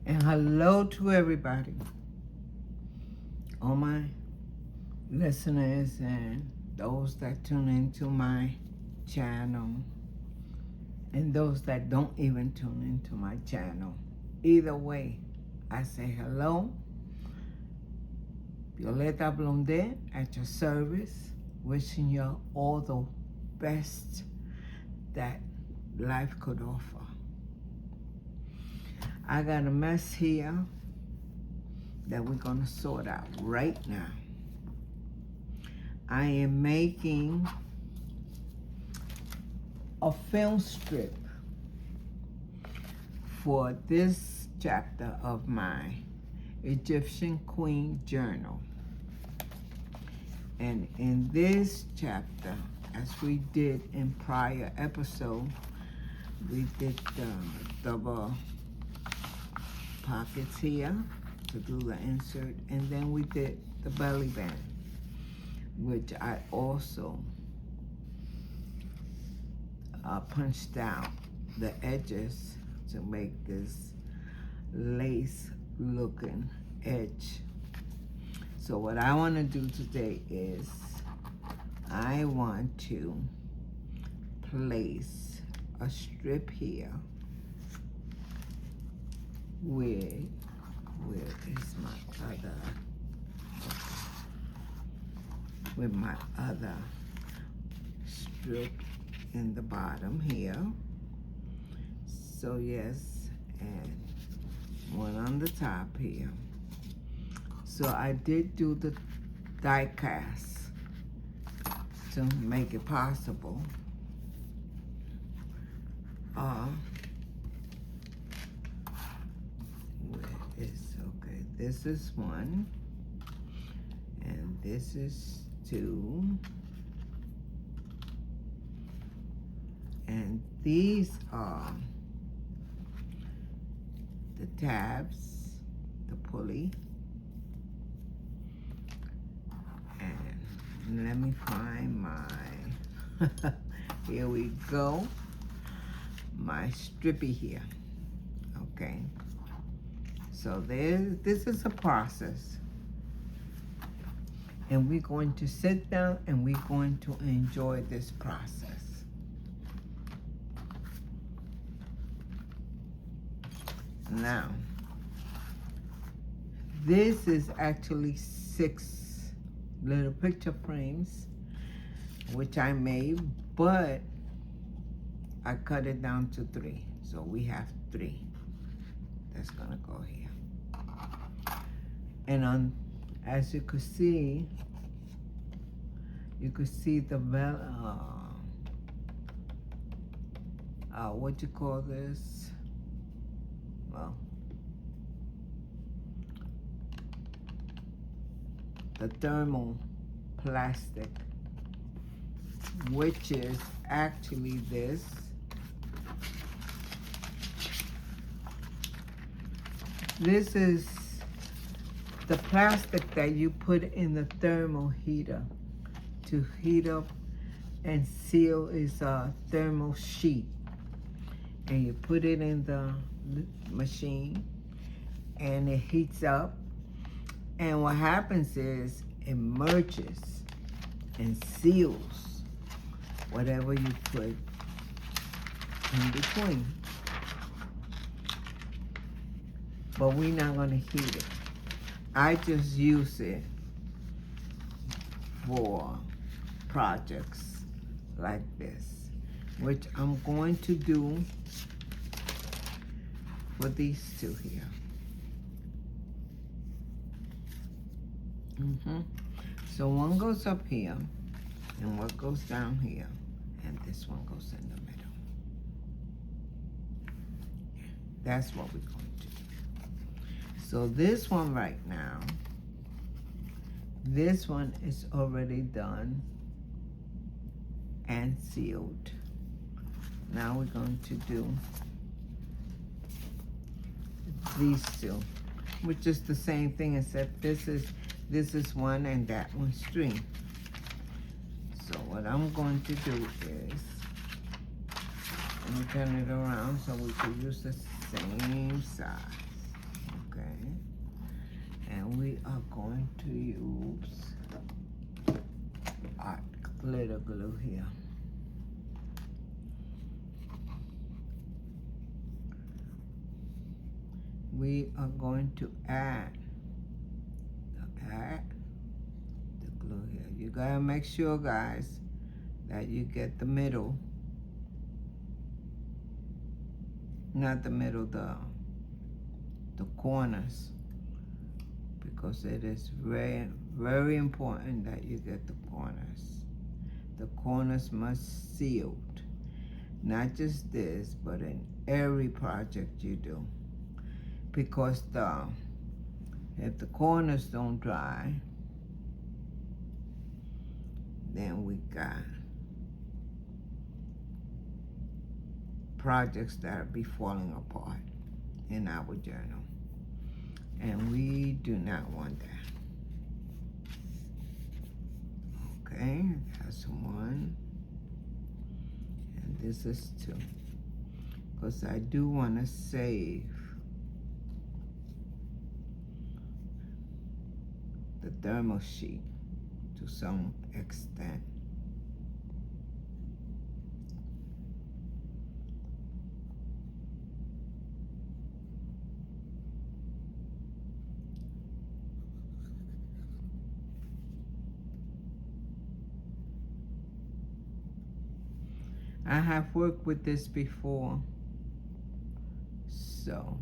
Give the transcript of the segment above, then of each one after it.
And hello to everybody, all my listeners and those that tune into my channel and those that don't even tune into my channel. Either way, I say hello. Violeta Blondet at your service, wishing you all the best that life could offer. I got a mess here that we're going to sort out right now. I am making a film strip for this chapter of my Egyptian Queen Journal. And in this chapter, as we did in prior episode, we did the double pockets here to do the insert, and then we did the belly band, which I also punched out the edges to make this lace looking edge. So what I want to do today is I want to place a strip here where is my other, with my other strip in the bottom here. So yes, and one on the top here. So I did do the die cast to make it possible. Okay, this is one, and this is two, and these are the tabs, the pulley, and let me find my, here we go, my strippy here, okay. So this is a process, and we're going to sit down and we're going to enjoy this process. Now, this is actually 6 little picture frames, which I made, but I cut it down to 3. So we have 3. That's gonna go here. And as you could see the what you call this? Well, the thermal plastic, which is actually this. This is the plastic that you put in the thermal heater to heat up and seal is a thermal sheet. And you put it in the machine and it heats up. And what happens is it merges and seals whatever you put in between. But we're not gonna heat it. I just use it for projects like this, which I'm going to do for these two here. So one goes up here, and one goes down here, and this one goes in the middle. That's what we're going to do. So this one right now, this one is already done and sealed. Now we're going to do these two, which is the same thing, except this is one and that one's 3. So what I'm going to do is, let me turn it around so we can use the same size. And we are going to use our glitter glue here. We are going to add the glue here. You gotta make sure, guys, that you get the middle, not the middle, the corners, because it is very, very important that you get the corners. The corners must sealed, not just this, but in every project you do, because if the corners don't dry, then we got projects that will be falling apart in our journal. And we do not want that. Okay, that's one. And this is two. Because I do want to save the thermal sheet to some extent. I have worked with this before, so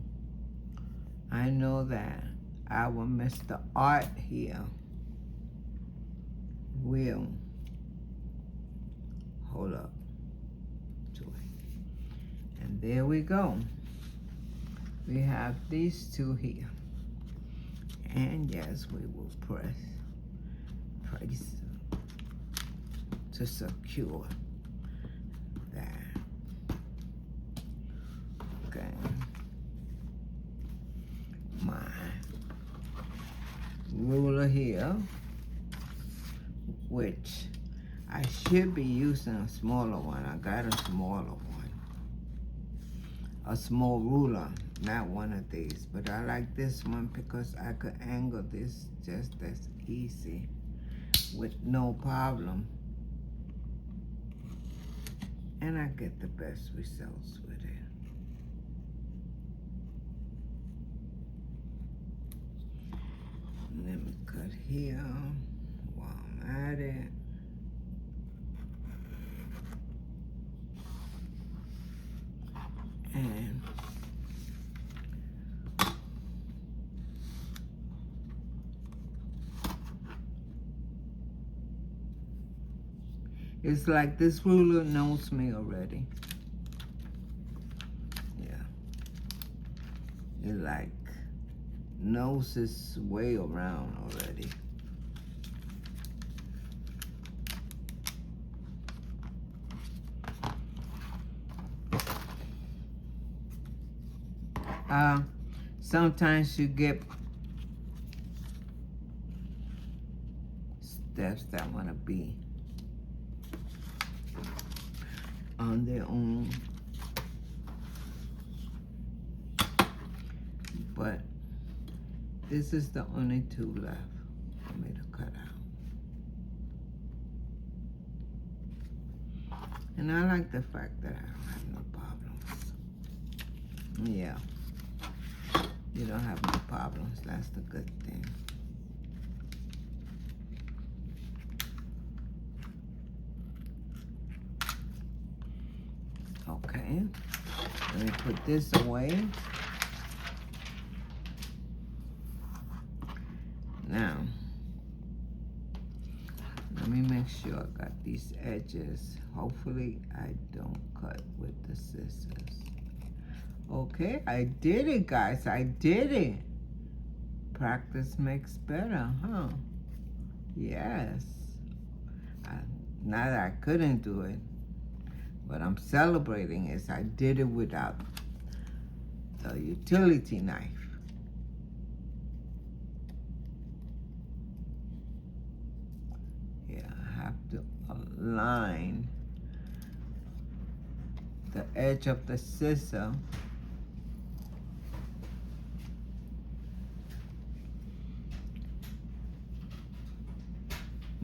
I know that our Mr. Art here will hold up to it. And there we go. We have these two here. And yes, we will press to secure that. Okay. My ruler here, which I should be using a smaller one. I got a smaller one. A small ruler, not one of these. But I like this one because I could angle this just as easy with no problem. And I get the best results with it. Let me cut here while I'm at it. And it's like this ruler knows me already. Yeah. It like knows its way around already. Sometimes you get steps that want to be on their own, but this is the only two left for me to cut out. And I like the fact that I don't have no problems. Yeah. You don't have no problems. That's the good thing. Okay. Let me put this away. Now, let me make sure I got these edges. Hopefully, I don't cut with the scissors. Okay, I did it, guys. I did it. Practice makes better, huh? Yes. Not that I couldn't do it, but I'm celebrating is I did it without the utility knife. Yeah, I have to align the edge of the scissor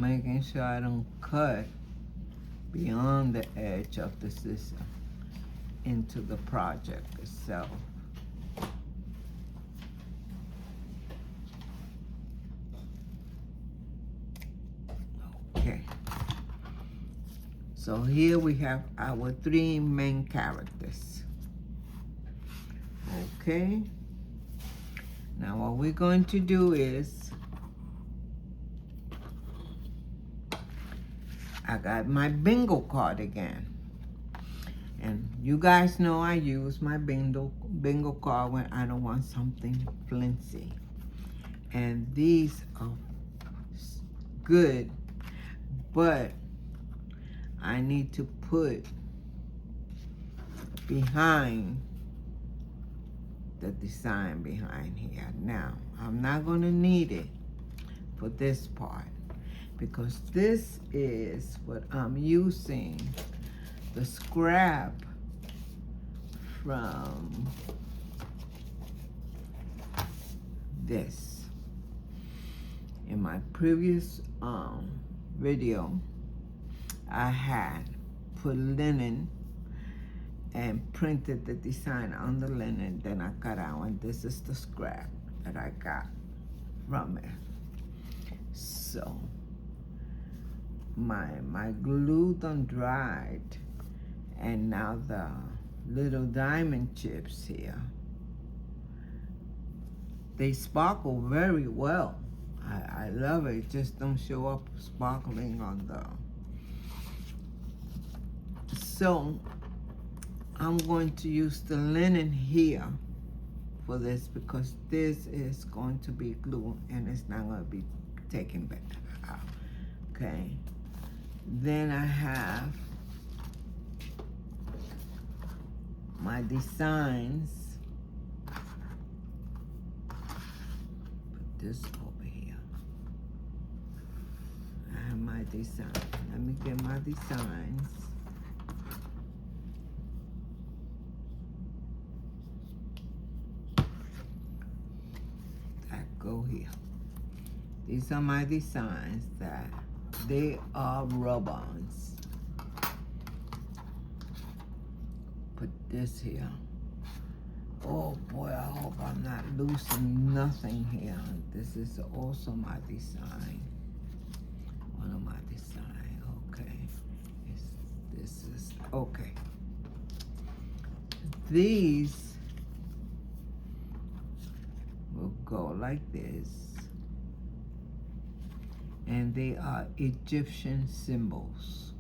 making sure I don't cut beyond the edge of the scissor into the project itself. Okay. So here we have our 3 main characters. Okay. Now what we're going to do is, I got my bingo card again. And you guys know I use my bingo card when I don't want something flimsy. And these are good, but I need to put behind the design behind here. Now, I'm not gonna need it for this part because this is what I'm using, the scrap from this. In my previous video, I had put linen and printed the design on the linen, then I cut out, and this is the scrap that I got from it. So my glue done dried, and now the little diamond chips here, they sparkle very well. I love it. It just don't show up sparkling on the. So I'm going to use the linen here for this because this is going to be glue and it's not going to be taken back out. Okay. Then I have my designs. Put this over here. I have my design. Let me get my designs. Go here. These are my designs that they are rub-ons. Put this here. Oh boy, I hope I'm not losing nothing here. This is also my design. One of my designs. Okay. This is okay. These will go like this, and they are Egyptian symbols.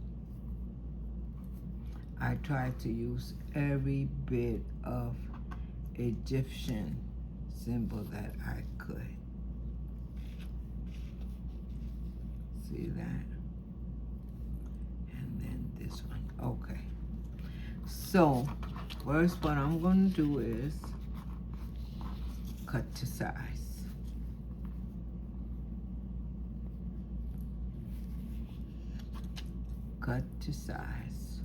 I tried to use every bit of Egyptian symbol that I could. See that? And then this one. Okay. So first what I'm going to do is cut to size. Cut to size.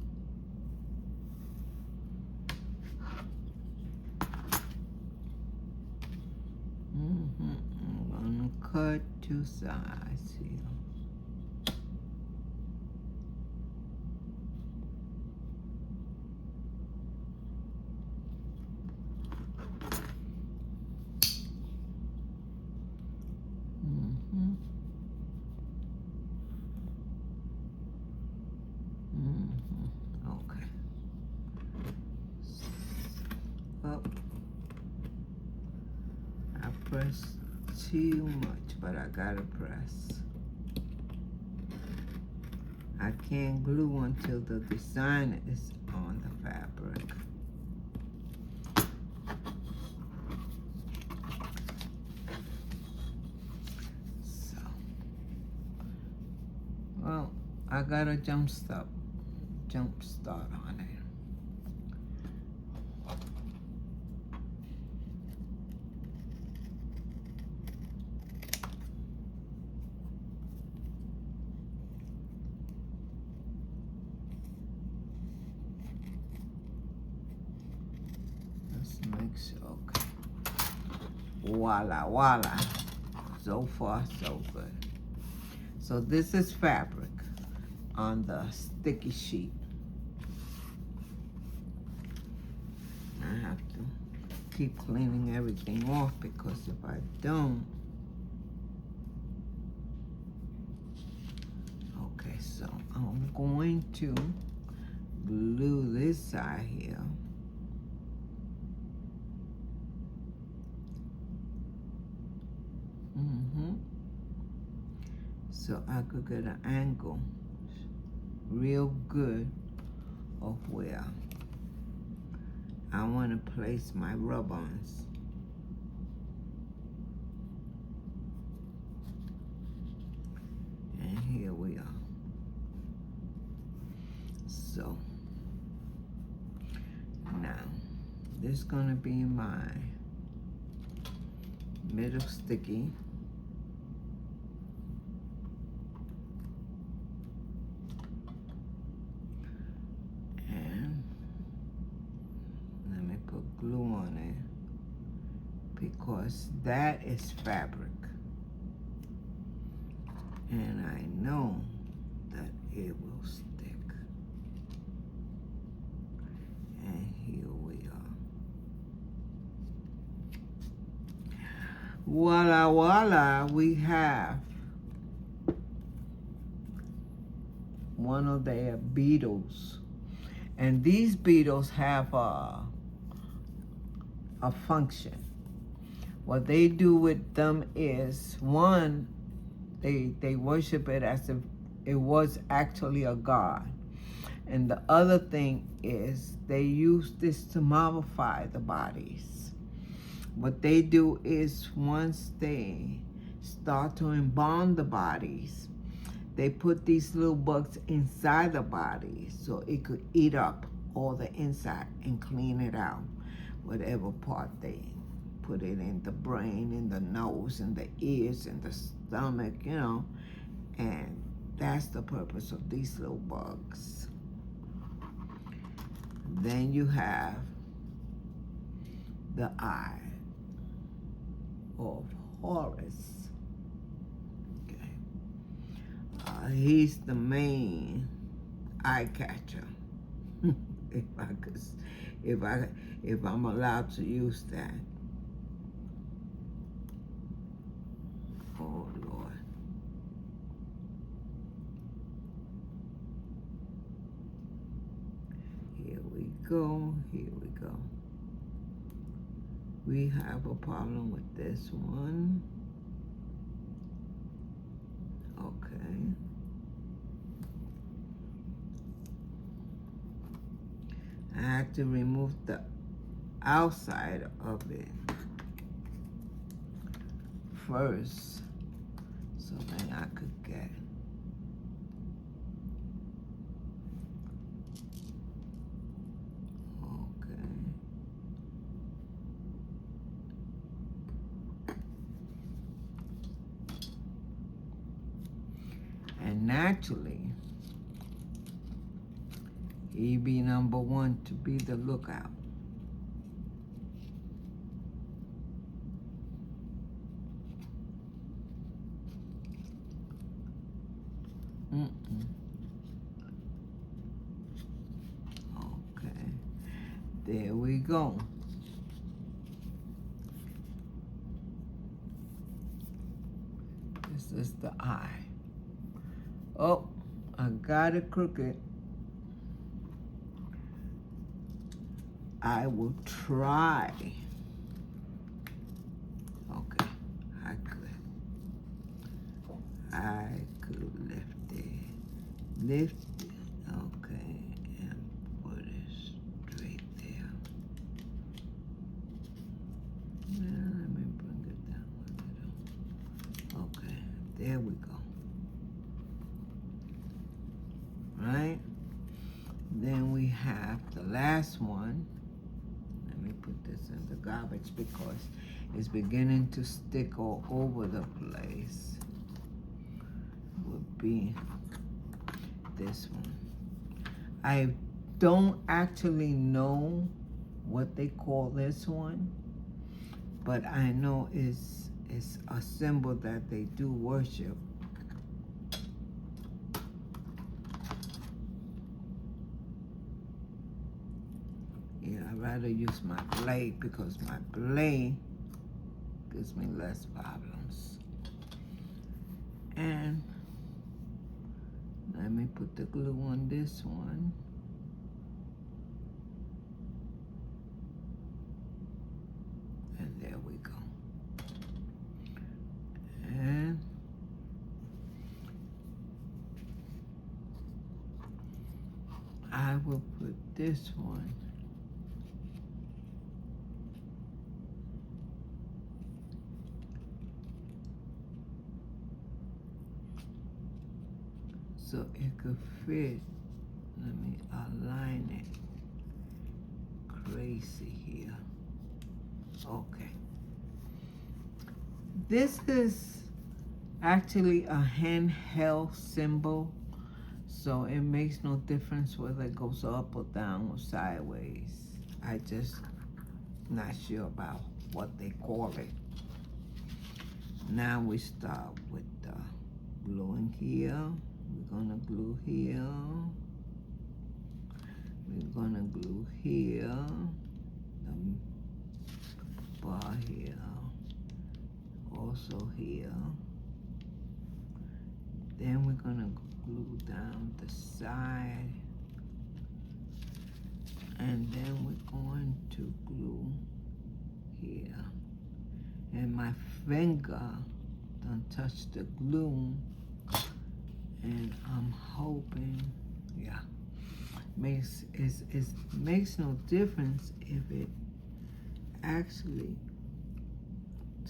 I'm gonna cut to size here. Okay. Up. I press too much, but I gotta press. I can't glue until the design is on the fabric. So, well, I got a jump start on it. Let's make sure, okay. Voila, voila. So far, so good. So this is fabric on the sticky sheet. I have to keep cleaning everything off because if I don't, okay, so I'm going to glue this side here. So I could get an angle real good of where I want to place my rub-ons. And here we are. So now this is going to be my middle sticky. And let me put glue on it because that is fabric. And I know that it will stick. And here we are. Voila, voila, we have one of their beetles. And these beetles have a function. What they do with them is, one, they worship it as if it was actually a god. And the other thing is they use this to mommify the bodies. What they do is once they start to embalm the bodies, they put these little bugs inside the body so it could eat up all the inside and clean it out. Whatever part they put it in, the brain, in the nose, in the ears, in the stomach, you know. And that's the purpose of these little bugs. Then you have the eye of Horus. Okay. He's the main eye catcher. if I'm allowed to use that. Oh Lord. Here we go, here we go. We have a problem with this one. Okay. I had to remove the outside of it first so then I could get and naturally he be number one to be the lookout. Okay, there we go. This is the eye. Oh, I got it crooked. I will try. Okay, I could lift it. Lift it, okay, and put it straight there. Now, let me bring it down a little. Okay, there we go. Right? Then we have the last one. Let me put this in the garbage because it's beginning to stick all over the place. Would be this one. I don't actually know what they call this one, but I know it's a symbol that they do worship. try to use my blade because my blade gives me less problems. And let me put the glue on this one. And there we go. And I will put this one so it could fit. Let me align it crazy here. Okay. This is actually a handheld symbol, so it makes no difference whether it goes up or down or sideways. I just not sure about what they call it. Now we start with gluing here. We're gonna glue here. We're gonna glue here. The bar here. Also here. Then we're gonna glue down the side. And then we're going to glue here. And my finger don't touch the glue. And I'm hoping, yeah, makes no difference if it actually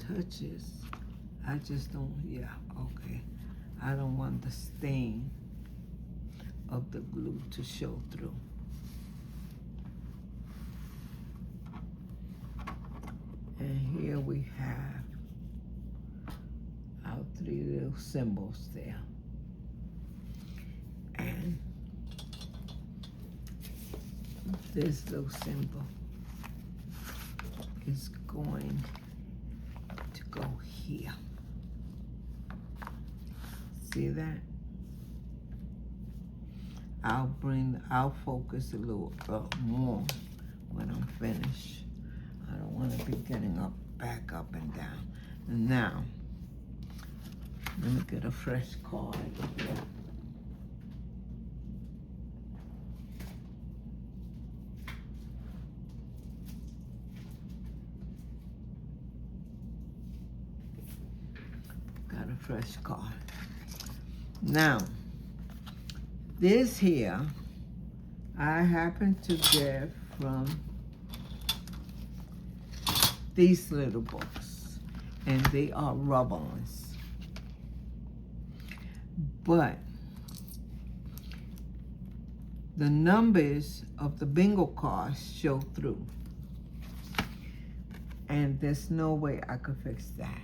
touches. I just don't, yeah, okay. I don't want the stain of the glue to show through. And here we have our 3 little symbols there. And this little symbol is going to go here. See that? I'll focus a little more when I'm finished. I don't want to be getting back up and down. And now, let me get a fresh card. Got a fresh card. Now, this here, I happen to get from these little books, and they are rub-ons. But the numbers of the bingo cards show through, and there's no way I could fix that.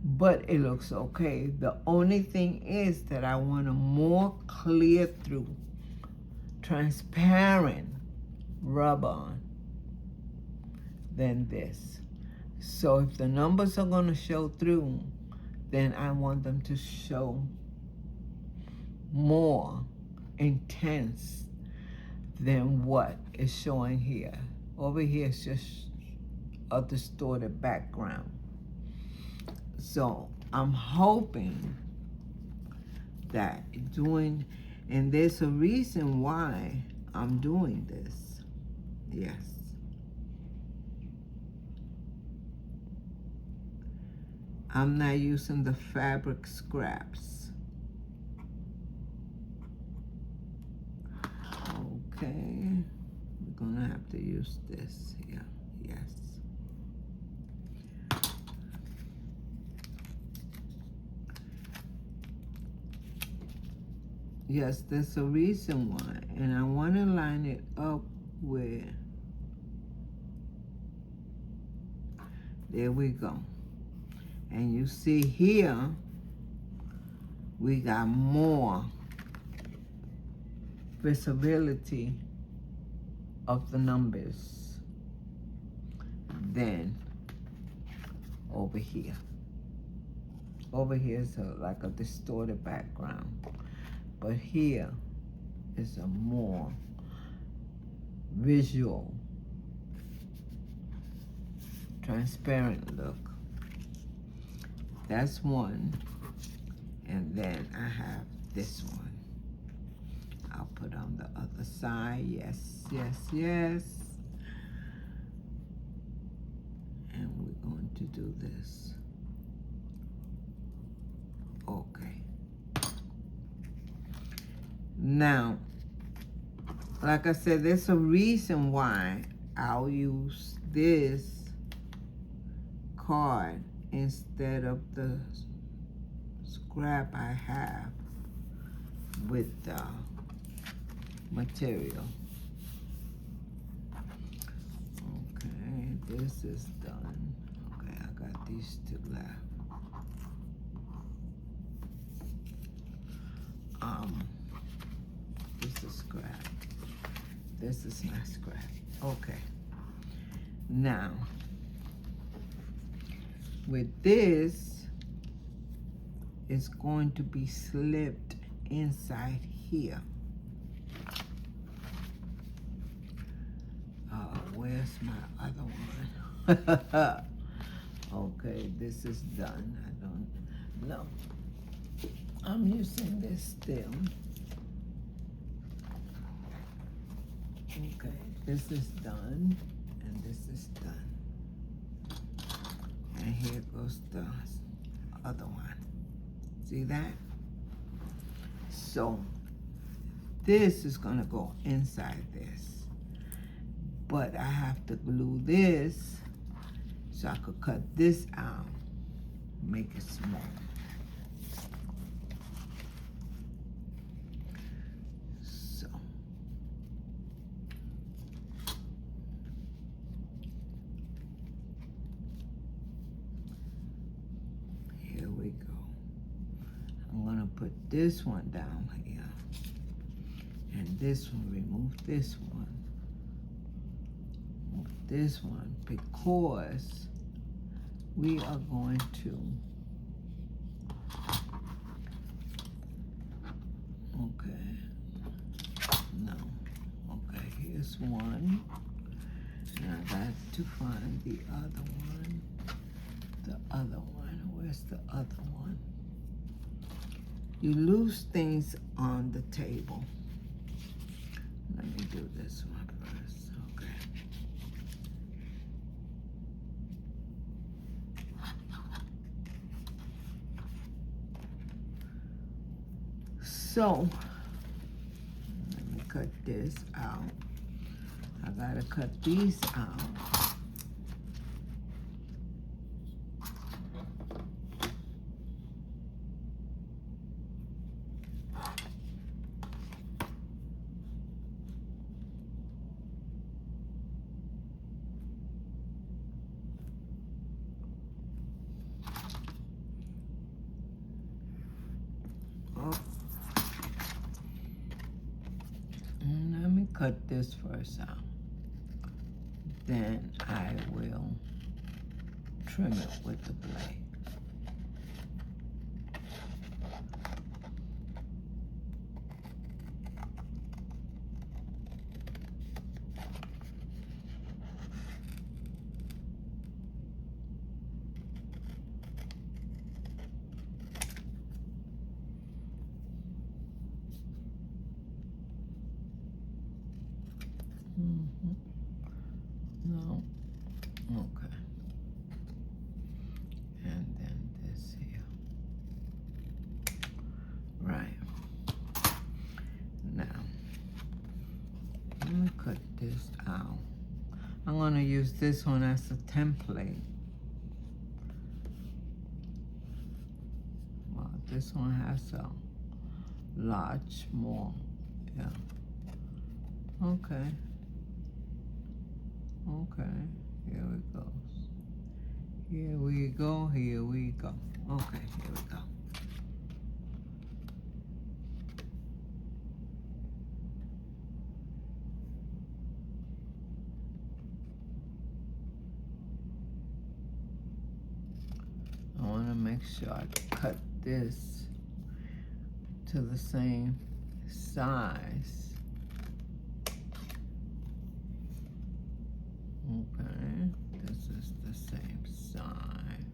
But it looks okay. The only thing is that I want a more clear through, transparent rub-on than this. So if the numbers are gonna show through, then I want them to show more intense than what is showing here. Over here is just a distorted background. So I'm hoping that and there's a reason why I'm doing this. Yes. I'm not using the fabric scraps. Okay, we're gonna have to use this here, yes. Yes, there's a reason why, and I wanna line it up with, there we go. And you see here, we got more visibility of the numbers than over here. Over here is like a distorted background. But here is a more visual transparent look. That's one. And then I have this one. I'll put on the other side. Yes, yes, yes. And we're going to do this. Okay. Now, like I said, there's a reason why I'll use this card instead of the scrap I have with the material. Okay, this is done. Okay, I got these two left. This is scrap. This is not scrap. Okay. Now, with this, it's going to be slipped inside here. Where's my other one? Okay, this is done. I don't know. I'm using this still. Okay, this is done, and this is done. And here goes the other one. See that? So, this is gonna go inside this. But I have to glue this so I could cut this out, make it small. So, here we go. I'm gonna put this one down here. And this one, remove this one. Move this one, because we are going to, okay, no, okay, here's one. Now I got to find the other one, where's the other one? You lose things on the table. Let me do this one first, okay. So, let me cut this out. I gotta cut these out. Let me cut this first out. Then I will trim it with the blade. No. Okay. And then this here. Right. Now, let me cut this out. I'm going to use this one as a template. Well, this one has a large more. Yeah. Okay. Okay, here it goes. Here we go, here we go. Okay, here we go. I want to make sure I cut this to the same size. Okay, this is the same sign.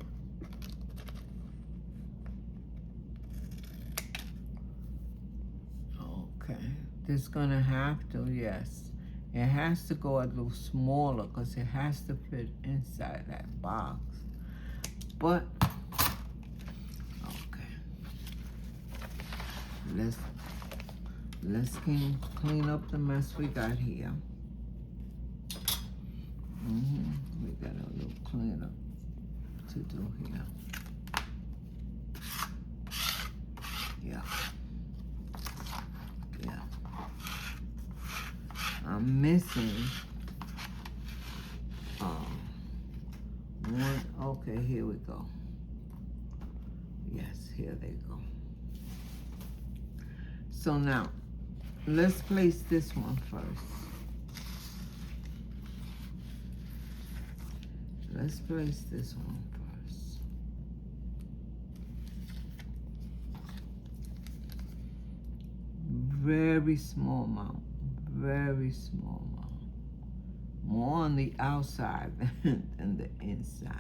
Okay, this gonna have to, yes. It has to go a little smaller because it has to fit inside that box. But, okay. Let's clean up the mess we got here. We got a little cleanup to do here. Yeah. I'm missing one. Okay, here we go. Yes, here they go. So now, let's place this one first. Let's place this one first. Very small amount. Very small amount. More on the outside than the inside.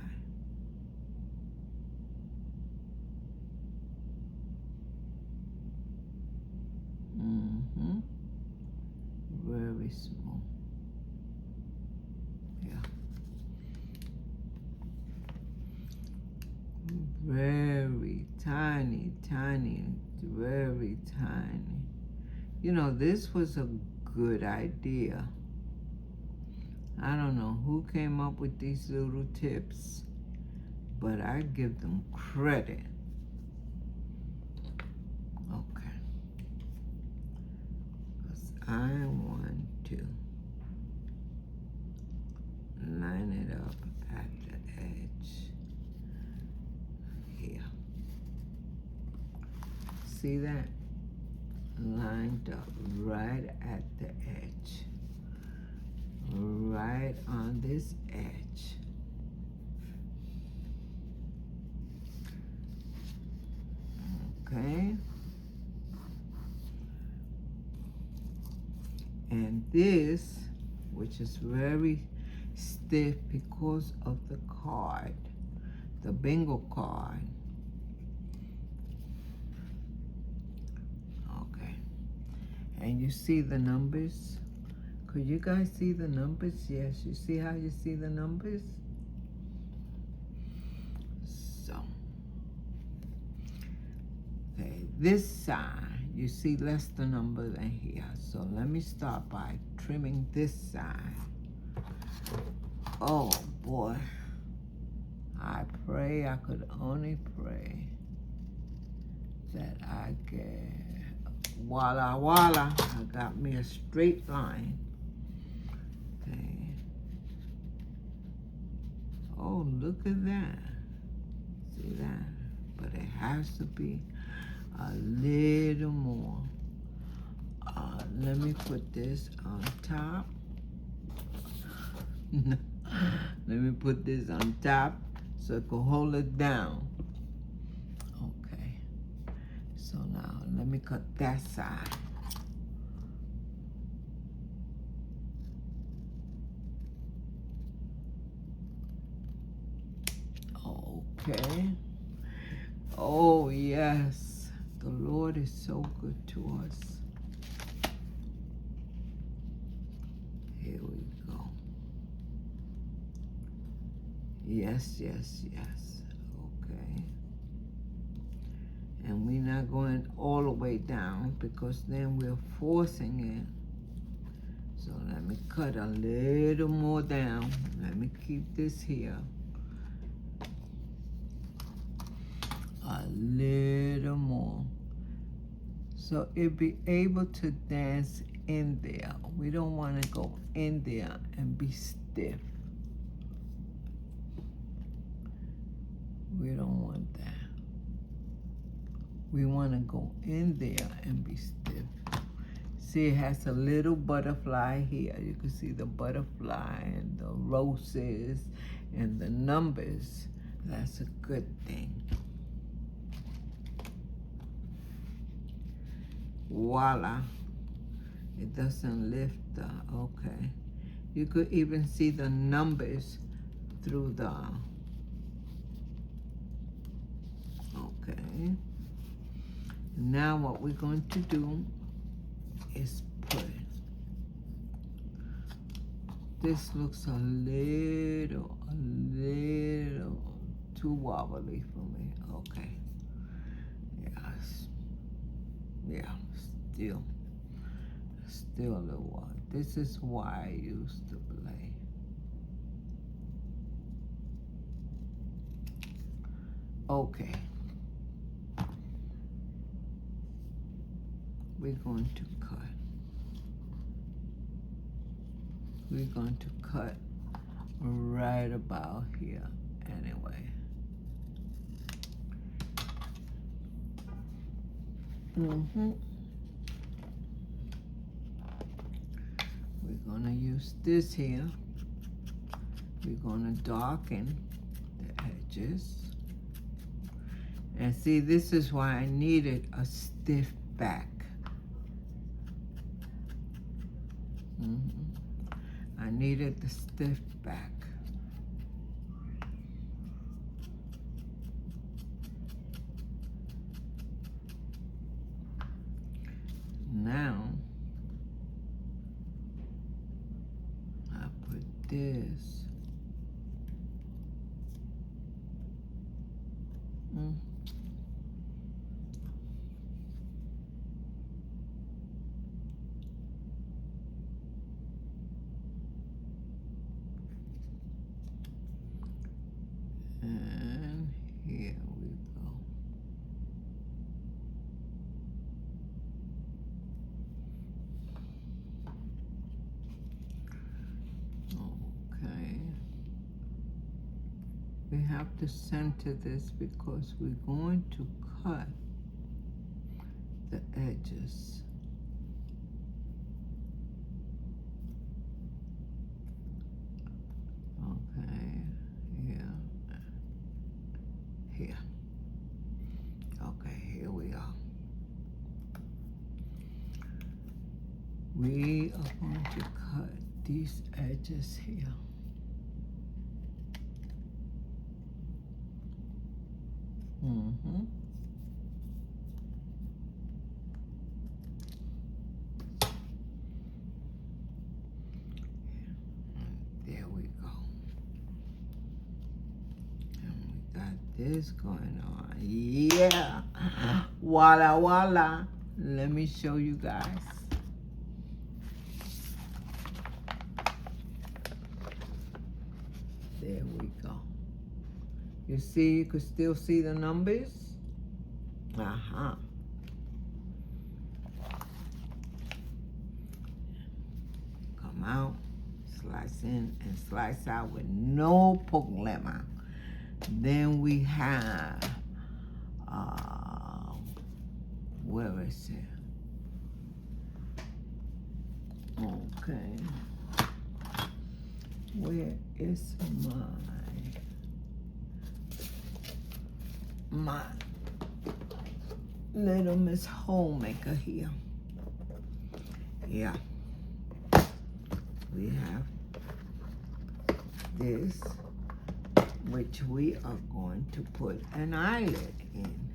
Very small. Yeah. Very tiny, very tiny. You know, this was a good idea. I don't know who came up with these little tips, but I give them credit. Okay. Because I want to line it up at the edge here. See that? Lined up right at the edge. Right on this edge. Okay. And this, which is very stiff because of the card, the bingo card. Okay. And you see the numbers? Could you guys see the numbers? Yes, you see how you see the numbers? So, okay, this side, you see less the number than here. So let me start by trimming this side. Oh boy, I pray, I could only pray that I get, voila, voila, I got me a straight line. Okay. Oh, look at that. See that? But it has to be a little more. Let me put this on top. Let me put this on top so it can hold it down. Okay. So now let me cut that side. Okay. Oh, yes. The Lord is so good to us. Here we go. Yes, yes, yes. Okay. And we're not going all the way down because then we're forcing it. So let me cut a little more down. Let me keep this here. A little more. So it'll be able to dance in there. We don't want to go in there and be stiff. We don't want that. We want to go in there and be stiff. See, it has a little butterfly here. You can see the butterfly and the roses and the numbers. That's a good thing. Voila. It doesn't lift the, okay. You could even see the numbers through the, okay. Now what we're going to do is put, this looks a little too wobbly for me. Okay. Yes. Yeah, still a little wobbly. This is why I use the blade. Okay. We're going to cut. We're going to cut right about here anyway. We're gonna use this here. We're gonna darken the edges. And see, this is why I needed a stiff back. I needed the stiff back. Now, I put this. And here we go. Okay. We have to center this because we're going to cut the edges. Okay, here. Here. Okay, here we are. We are going to cut these edges here. There we go. And we got this going on. Yeah. Voila, voila. Let me show you guys. There we go. You see, you could still see the numbers. Come out, slice in and slice out with no problema. Then we have, where is it? Okay. Where is my little Miss Homemaker here? Yeah. We have this, which we are going to put an eyelid in.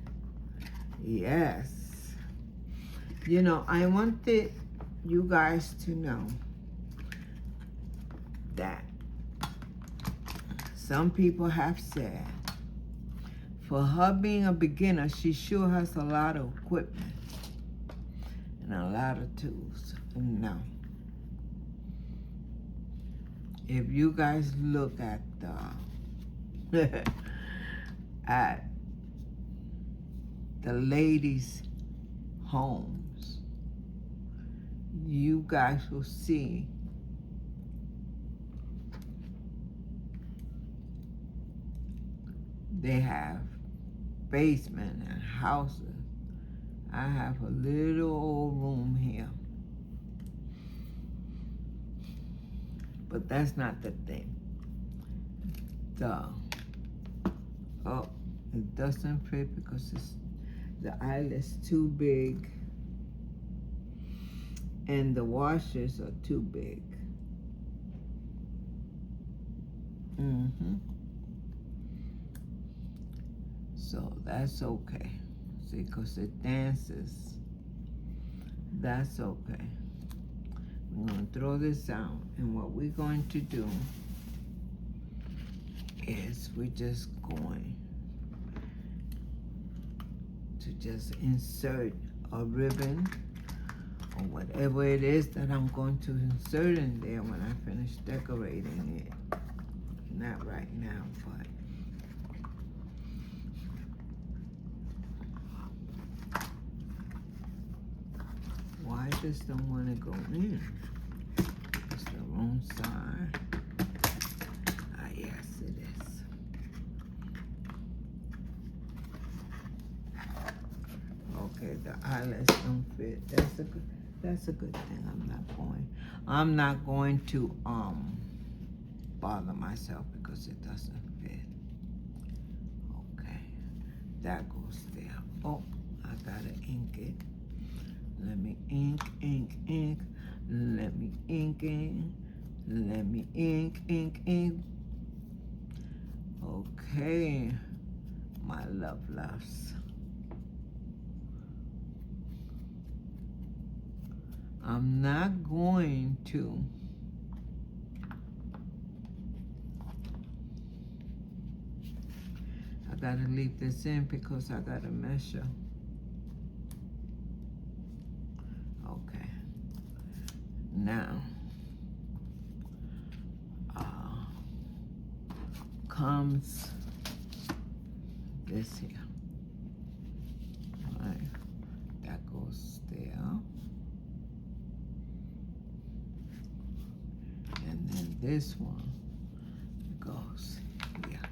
Yes. You know, I wanted you guys to know that some people have said, for her being a beginner, she sure has a lot of equipment and a lot of tools. No. If you guys look at the at the ladies' homes, you guys will see they have basement and houses. I have a little old room here. But that's not the thing. It doesn't fit because the eyelet's too big and the washers are too big. Mm-hmm. So that's okay. See, because it dances. That's okay. I'm going to throw this out. And what we're going to do is we're just going to just insert a ribbon or whatever it is that I'm going to insert in there when I finish decorating it. Not right now, but why this don't want to go in? It's the wrong side. Ah, yes, it is. Okay, the eyelets don't fit. That's a good thing. I'm not going to bother myself because it doesn't fit. Okay, that goes there. Oh, I gotta ink it. Let me ink. Let me ink. Let me ink. Okay, my loves. I'm not going to I gotta leave this in because I gotta measure. Okay. Now, comes this here. All right, that goes there. And then this one goes here.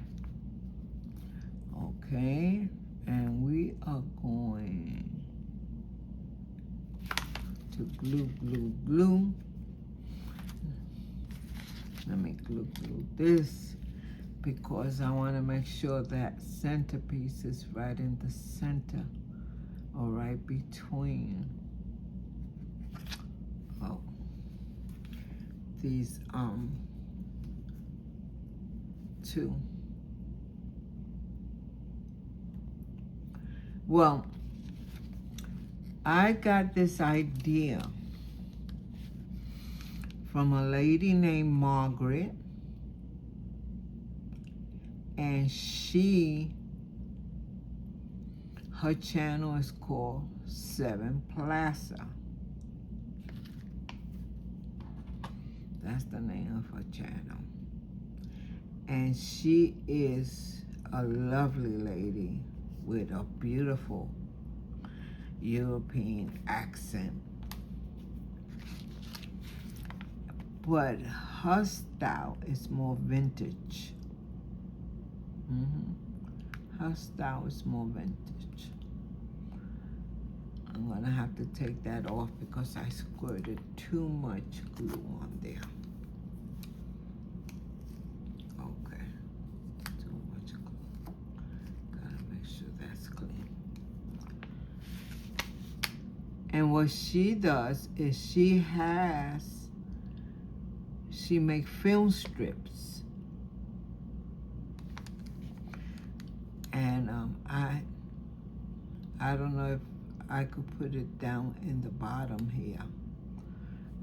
Okay, and we are going to glue. Let me glue this because I want to make sure that centerpiece is right in the center or right between these two. Well, I got this idea from a lady named Margaret, and her channel is called 7 Plaza. That's the name of her channel. And she is a lovely lady with a beautiful European accent. But her style is more vintage. Her style is more vintage. I'm gonna have to take that off because I squirted too much glue on there. Okay, too much glue. Gotta make sure that's clean. And what she does is she makes film strips. And I don't know if I could put it down in the bottom here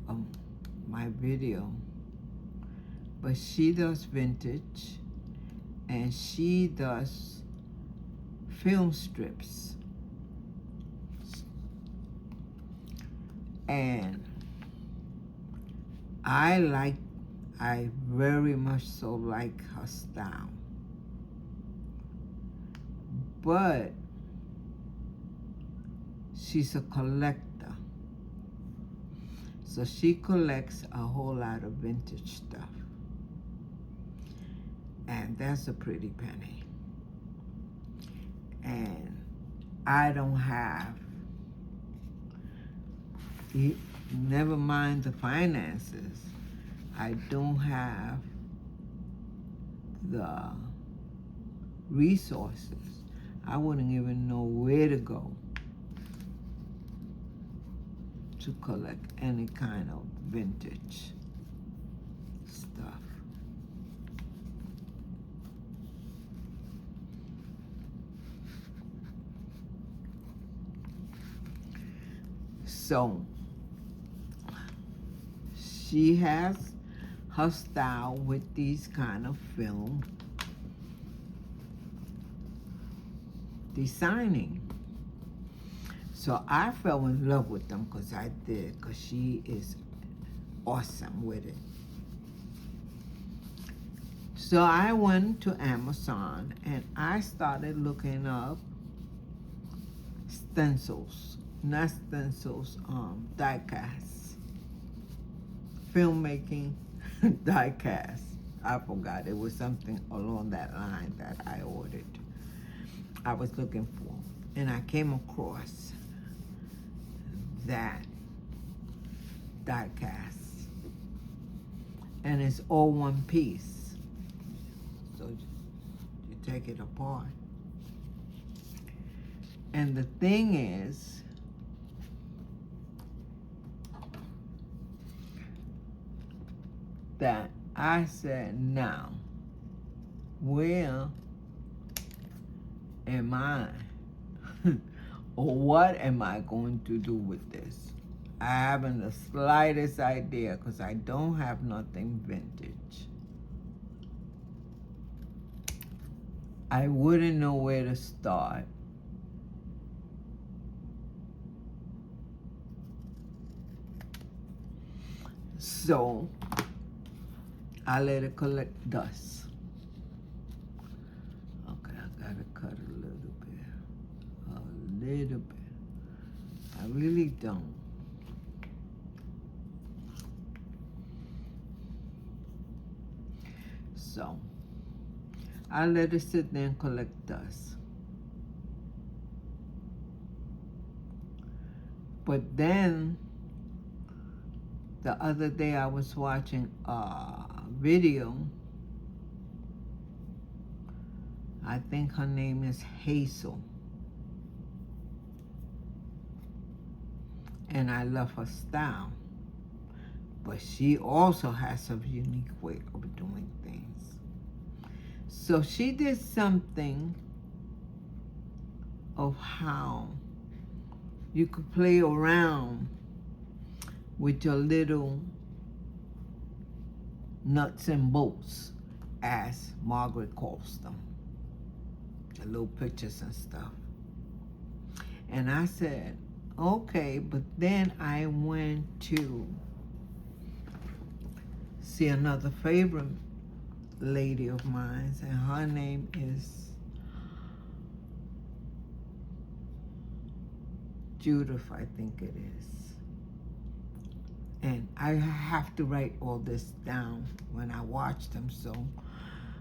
of my video. But she does vintage and she does film strips. And I very much so like her style. But she's a collector. So she collects a whole lot of vintage stuff. And that's a pretty penny. And I don't have, never mind the finances, I don't have the resources. I wouldn't even know where to go to collect any kind of vintage stuff. So she has her style with these kind of film designing. So I fell in love with them because I did, because she is awesome with it. So I went to Amazon and I started looking up stencils, not stencils, die casts, filmmaking die cast. I forgot, it was something along that line that I ordered. I was looking for, and I came across that die cast, and it's all one piece. So you take it apart, and the thing is, that I said, now, where am I? Or what am I going to do with this? I haven't the slightest idea because I don't have nothing vintage. I wouldn't know where to start. So I let it collect dust. Okay, I gotta cut a little bit. I really don't. So I let it sit there and collect dust. But then the other day I was watching a video. I think her name is Hazel. And I love her style. But she also has a unique way of doing things. So she did something of how you could play around with your little nuts and bolts, as Margaret calls them, the little pictures and stuff. And I said, okay, but then I went to see another favorite lady of mine, and her name is Judith, I think it is. And I have to write all this down when I watch them, so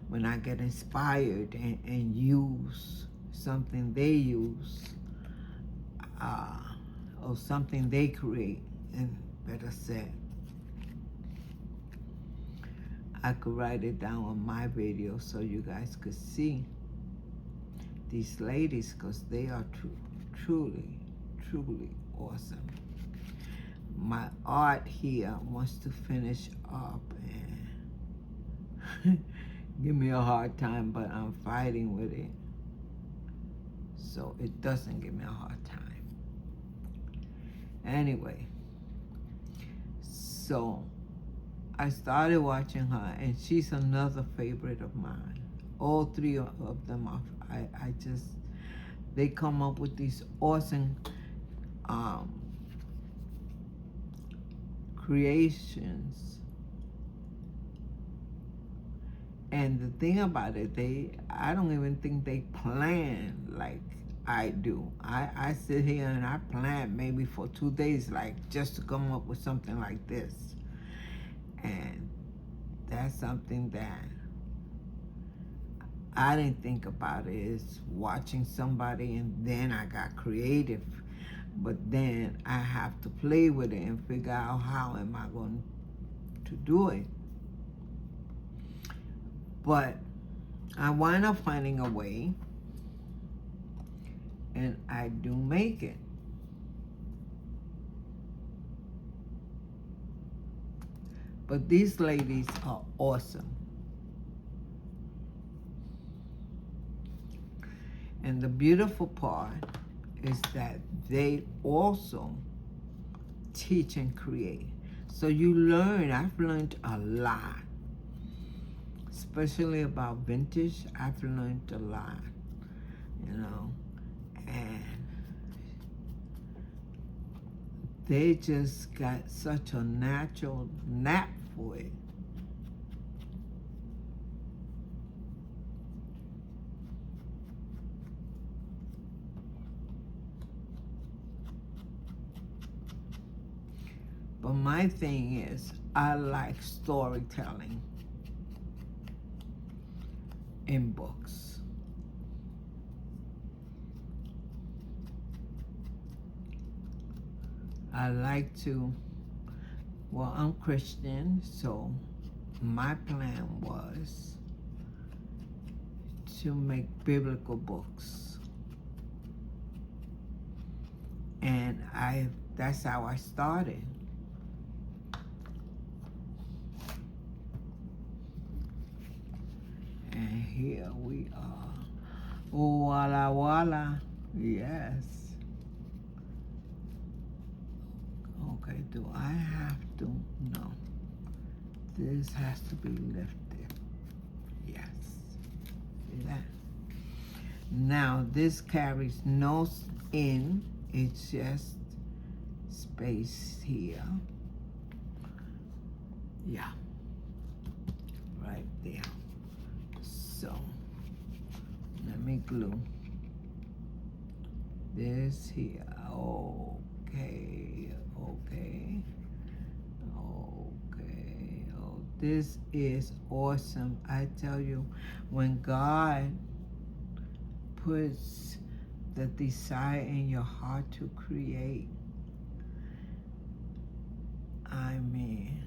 when I get inspired and use something they use, or something they create, and better said, I could write it down on my video so you guys could see these ladies, because they are truly awesome. My art here wants to finish up and give me a hard time, but I'm fighting with it so it doesn't give me a hard time. Anyway, so I started watching her, and she's another favorite of mine. All three of them are, I just, they come up with these awesome creations. And the thing about it, I don't even think they plan like I do. I sit here and I plan maybe for 2 days, like just to come up with something like this. And that's something that I didn't think about, is watching somebody and then I got creative. But then I have to play with it and figure out how am I going to do it. But I wind up finding a way, and I do make it. But these ladies are awesome. And the beautiful part is that they also teach and create. So you learn. I've learned a lot, especially about vintage. I've learned a lot, you know, and they just got such a natural knack for it. But my thing is, I like storytelling in books. I like to, well, I'm Christian, so my plan was to make biblical books. And that's how I started. And here we are. Oh, Walla Walla. Yes. Okay, do I have to? No. This has to be lifted. Yes. See that? Now, this carries no in. It's just space here. Yeah. Right there. So, let me glue this here. Okay, okay, okay. Oh, this is awesome. I tell you, when God puts the desire in your heart to create, I mean,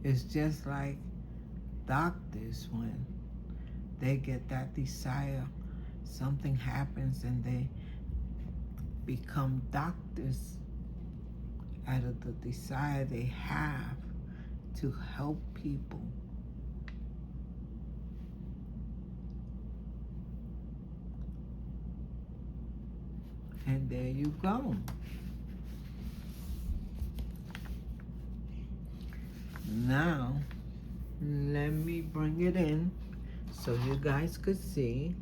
it's just like doctors when they get that desire, something happens and they become doctors out of the desire they have to help people. And there you go. Now, let me bring it in so you guys could see.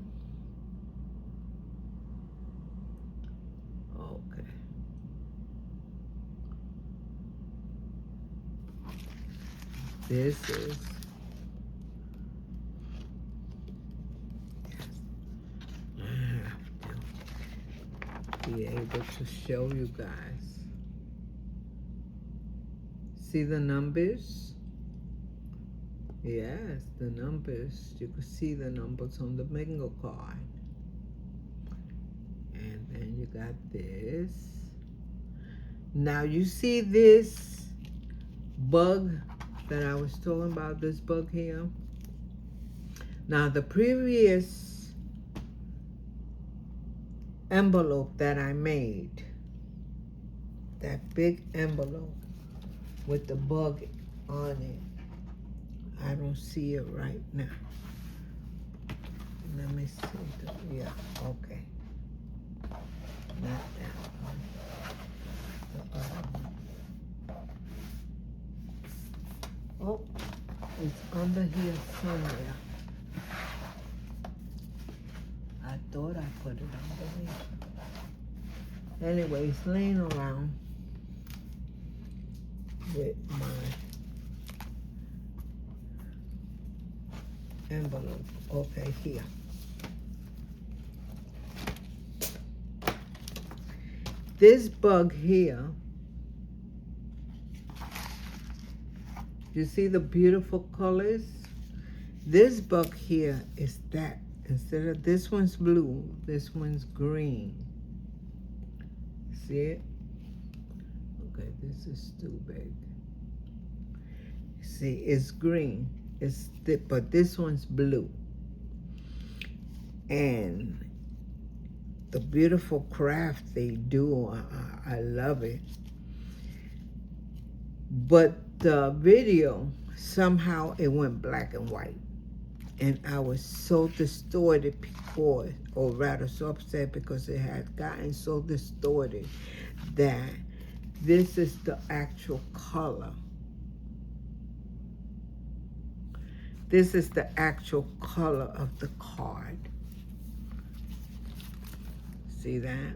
Okay. This is, yes, I have to be able to show you guys. See the numbers? Yes, the numbers. You can see the numbers on the bingo card. And then you got this. Now you see this bug that I was talking about, this bug here? Now the previous envelope that I made, that big envelope with the bug on it, I don't see it right now. Let me see. Yeah, okay. Not that one. Oh, it's under here somewhere. I thought I put it under here. Anyway, it's laying around with my envelope. Okay, here. This bug here, you see the beautiful colors? This bug here is that. Instead of this one's blue, this one's green. See it? Okay, this is too big. See, it's green. But this one's blue. And the beautiful craft they do, I love it. But the video, somehow it went black and white. And I was so distorted before, or rather so upset because it had gotten so distorted that this is the actual color. This is the actual color of the card. See that?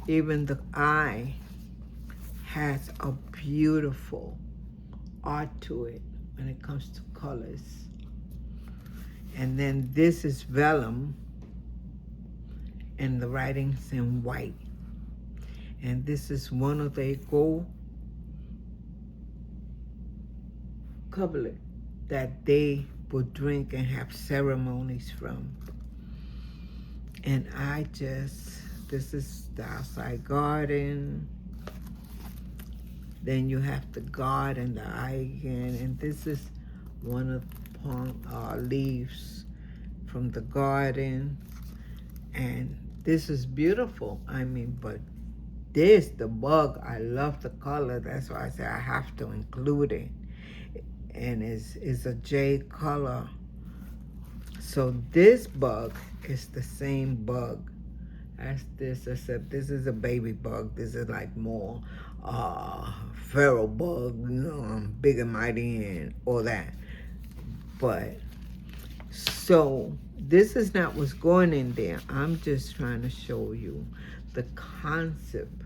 Even the eye has a beautiful art to it when it comes to colors. And then this is vellum, and the writing's in white. And this is one of the gold coverlet that they would drink and have ceremonies from. And this is the outside garden. Then you have the garden, the eye again, and this is one of the leaves from the garden. And this is beautiful. I mean, but the bug, I love the color. That's why I say I have to include it. And it's a jade color. So this bug is the same bug as this, except this is a baby bug. This is like more feral bug, you know, big and mighty and all that. But so this is not what's going in there. I'm just trying to show you the concept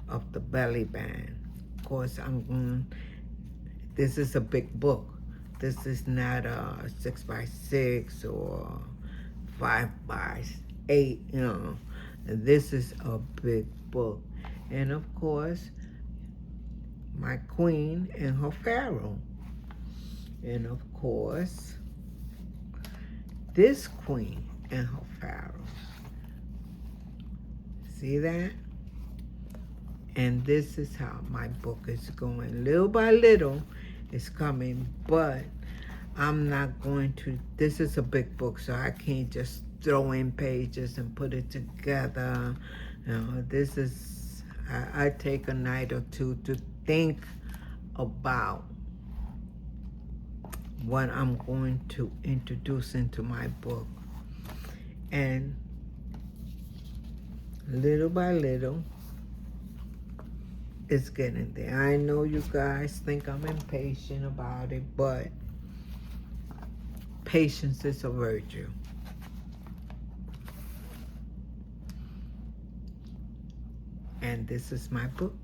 of the belly band. Of course, this is a big book. This is not a 6x6 or 5x8, you know. This is a big book. And of course, my queen and her pharaoh. And of course, this queen and her pharaoh. See that? And this is how my book is going. Little by little, it's coming, but I'm not going to, this is a big book, so I can't just throw in pages and put it together. You know, this is, I take a night or two to think about what I'm going to introduce into my book. And little by little, it's getting there. I know you guys think I'm impatient about it, but patience is a virtue. And this is my book.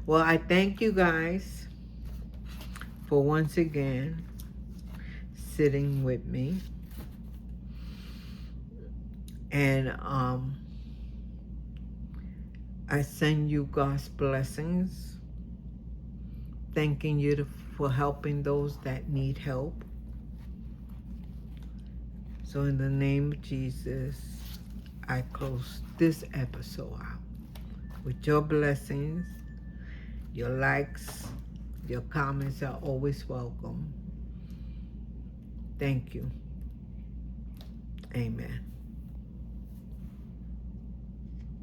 Well, I thank you guys for once again sitting with me. And I send you God's blessings, thanking you for helping those that need help. So in the name of Jesus, I close this episode out with your blessings. Your likes, your comments are always welcome. Thank you. Amen.